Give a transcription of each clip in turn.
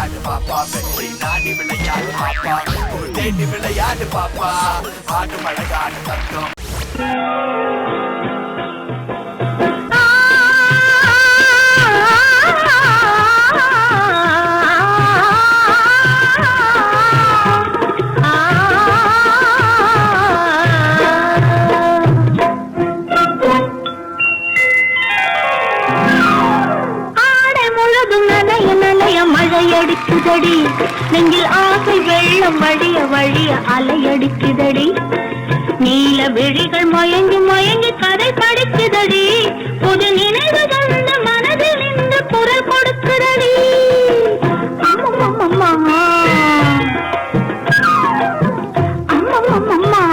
விளையாடு பாப்பா வெற்றி நாடி விளையாடு பாப்பா தேடி விளையாடு பாப்பா ஆடும் அழகான தத்துவம் அலையடிக்குதடி நெஞ்சில் ஆசை வெள்ளம் வழிய வழிய அலையடிக்குதடி நீல விழிகள் மயங்கி மயங்கி கதை படிக்குதடி புது நினைவு வந்த மனதில் இந்த குரல் கொடுக்குதடி அம்மம்மா அம்மம்மா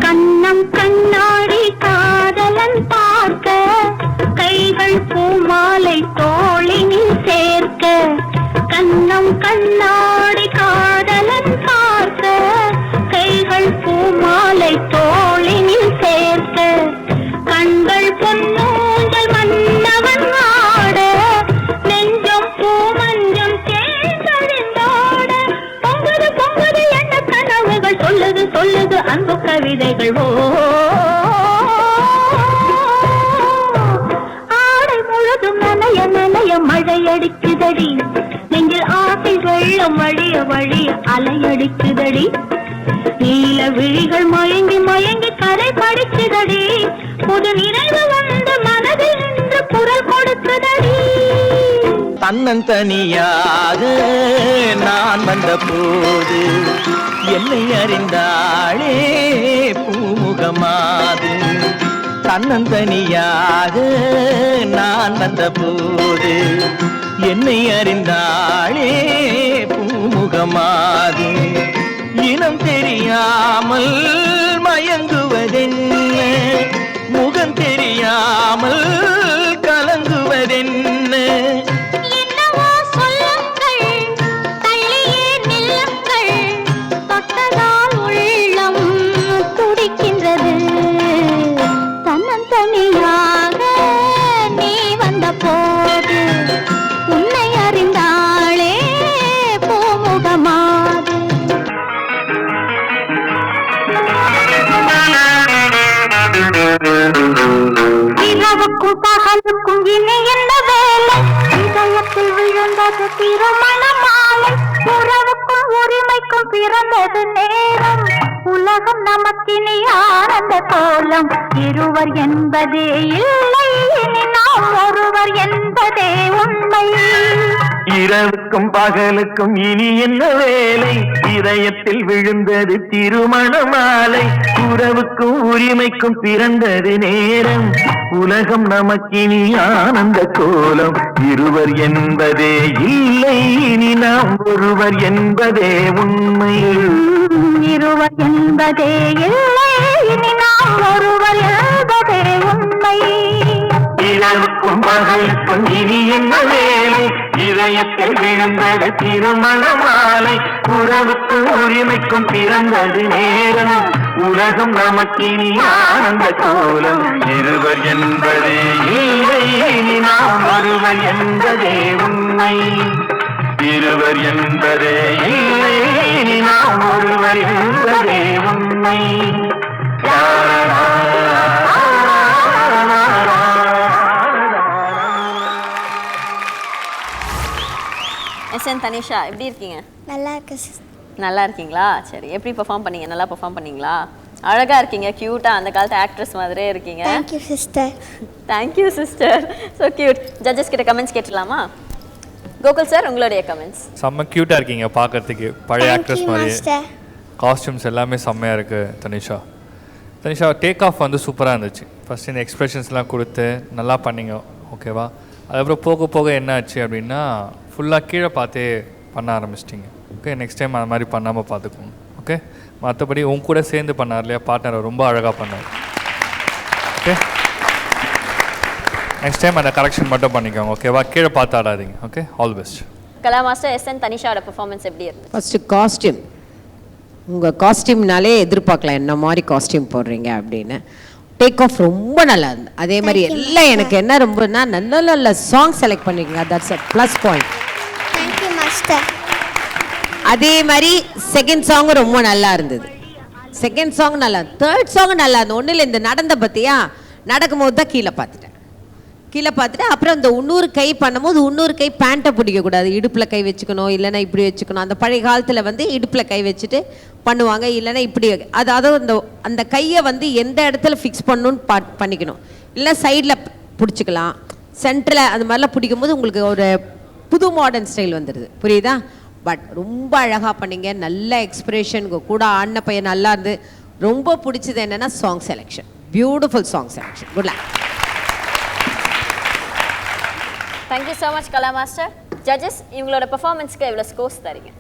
கண்ணம் கண்ணாடி காதலன் பார்க்க கைகள் பூமாலை தோளினில் சேர்க்க கண்ணம் கண்ணாடி காதலன் பார்க்க கைகள் பூமாலை தோளினில் சேர்க்க கண்கள் பொன்னூஞ்சல் மன்னவன் ஆட நெஞ்சம் பூமஞ்சம் தேர்ந்தோட பொங்குது பொங்குது என்ன கனவுகள் சொல்லுது சொல்லுது அன்பு கவிதைகள் ஓ மழையடிக்குதடி நெஞ்சில் ஆசை வெள்ளம் வழிய வழிய அலையடிக்குதடி நீல விழிகள் மயங்கி மயங்கி கதை படிக்குதடி புது நினைவு வந்து மனதில் நின்று குரல் கொடுக்குதடி தன்னந்தனியாக நான் வந்த போது என்னை அறிந்தாளே பூமுகமாது தன்னந்தனியாக நான் வந்த போது என்னை அறிந்தாளே பூமுகமாது இனம் தெரியாமல் மயங்குவதென்ன முகம் தெரியாமல் கலங்குவதென்ன பகலுக்கும் இனி என்ன வேலை இதயத்தில் விழுந்தது திருமண மாலை உறவுக்கும் உரிமைக்கும் பிறந்தது நேரம் உலகம் நமக்கினி ஆனந்த கோலம் இருவர் என்பதே இல்லை இனி நாம் ஒருவர் என்பதே உண்மை இரவுக்கும் பகலுக்கும் இனி என்ன வேலை இதயத்தில் விழுந்தது திருமண மாலை உறவுக்கும் உரிமைக்கும் பிறந்தது நேரம் உலகம் நமக்கினி ஆனந்த கோலம் இருவர் என்பதே இல்லை இனி நாம் ஒருவர் என்பதே உண்மை இருவர் என்பதே இல்லை இனி நாம் ஒருவர் என்பதே உண்மை இரவுக்கும் பகலுக்கும் இனி என்ன வேலை இதயத்தில் விழுந்தது திருமண மாலை உறவுக்கும் உரிமைக்கும் பிறந்தது நேரம் உலகம் நமக்கினி ஆனந்த கோலம் இருவர் என்பதே இல்லை இனி நாம் ஒருவர் என்பதே உண்மை இருவர் என்பதே இல்லை இனி நாம் ஒருவர் என்பதே உண்மை எஸ்என் தனிஷா எப்படி இருக்கீங்க? நல்லா இருக்கு சிஸ்டர். நல்லா இருக்கீங்களா? சரி, எப்படி பெர்ஃபார்ம் பண்ணீங்க? நல்லா பெர்ஃபார்ம் பண்ணீங்களா? அழகா இருக்கீங்க, கியூட்டா, அந்த காலத்து ஆக்ட்ரஸ் மாதிரியே இருக்கீங்க. Thank you sister. Thank you sister, so cute. Judges கிட்ட கமெண்ட்ஸ் கேட்டுலாமா? கோகுல் சார், உங்களுடைய கமெண்ட்ஸ். செம்ம கியூட்டாக இருக்கீங்க பார்க்கறதுக்கு, பழைய ஆக்ட்ரஸ் மாதிரி. காஸ்டியூம்ஸ் எல்லாமே செம்மையாக இருக்குது தனிஷா. தனிஷா, டேக் ஆஃப் வந்து சூப்பராக இருந்துச்சு. ஃபஸ்ட் இந்த எக்ஸ்பிரஷன்ஸ்லாம் கொடுத்து நல்லா பண்ணிங்க, ஓகேவா? அதுக்கப்புறம் போக போக என்ன ஆச்சு அப்படின்னா ஃபுல்லாக கீழே பார்த்தே பண்ண ஆரம்பிச்சிட்டிங்க. ஓகே, நெக்ஸ்ட் டைம் அந்த மாதிரி பண்ணாமல் பார்த்துக்கோங்க. ஓகே, மற்றபடி உங்க கூட சேர்ந்து பண்ணார் இல்லையா பார்ட்னரை, ரொம்ப அழகாக பண்ணார். ஓகே, நெக்ஸ்ட் டைம் அந்த கரெக்ஷன் மட்டும் பண்ணிக்கோங்க, ஓகேவா? கீழே பார்த்து ஆடாதீங்க. Okay, all best. Kala master, SN தனிஷாவோட பெர்ஃபார்மன்ஸ் எப்படி இருந்துச்சு? ஃபஸ்ட்டு காஸ்டியூம், உங்கள் காஸ்டியூம்னாலே எதிர்பார்க்கலாம் என்ன மாதிரி காஸ்டியூம் போடுறீங்க அப்படின்னு. டேக் ஆஃப் ரொம்ப நல்லா இருந்து. அதே மாதிரி எல்லாம் எனக்கு என்ன ரொம்பனா நல்ல நல்ல சாங் செலக்ட் பண்ணிருக்கீங்க, that's a plus point. Master. அதே மாதிரி செகண்ட் சாங் ரொம்ப நல்லா இருந்தது. செகண்ட் சாங் நல்லா, தேர்ட் சாங் நல்லா இருந்தது. ஒன்றும் இல்லை, இந்த நடந்த பற்றியா, நடக்கும்போது தான் கீழே பார்த்துட்டேன். அப்புறம் இந்த இன்னொரு கை பண்ணும்போது இன்னொரு கை பேண்ட்டை பிடிக்கக்கூடாது, இடுப்பில் கை வச்சுக்கணும், இல்லைன்னா இப்படி வச்சுக்கணும். அந்த பழைய காலத்தில் வந்து இடுப்பில் கை வச்சுட்டு பண்ணுவாங்க, இல்லைன்னா இப்படி. அதாவது அந்த கையை வந்து எந்த இடத்துல ஃபிக்ஸ் பண்ணணும்னு பண்ணிக்கணும். இல்லை சைடில் பிடிச்சிக்கலாம், சென்டரில் அந்த மாதிரிலாம் பிடிக்கும் போது உங்களுக்கு ஒரு புது மாடர்ன் ஸ்டைல் வந்துடுது. புரியுதா? பட் ரொம்ப அழகாக பண்ணீங்க, நல்ல எக்ஸ்பிரஷன், கூட ஆடின பையன் நல்லா இருந்து. ரொம்ப பிடிச்சது என்னென்னா song selection, beautiful song selection. Good luck. Thank you so much Kala master. Judges, இவங்களோட பெர்ஃபார்மன்ஸ்க்கு எவ்வளோ ஸ்கோர்ஸ் தரீங்க?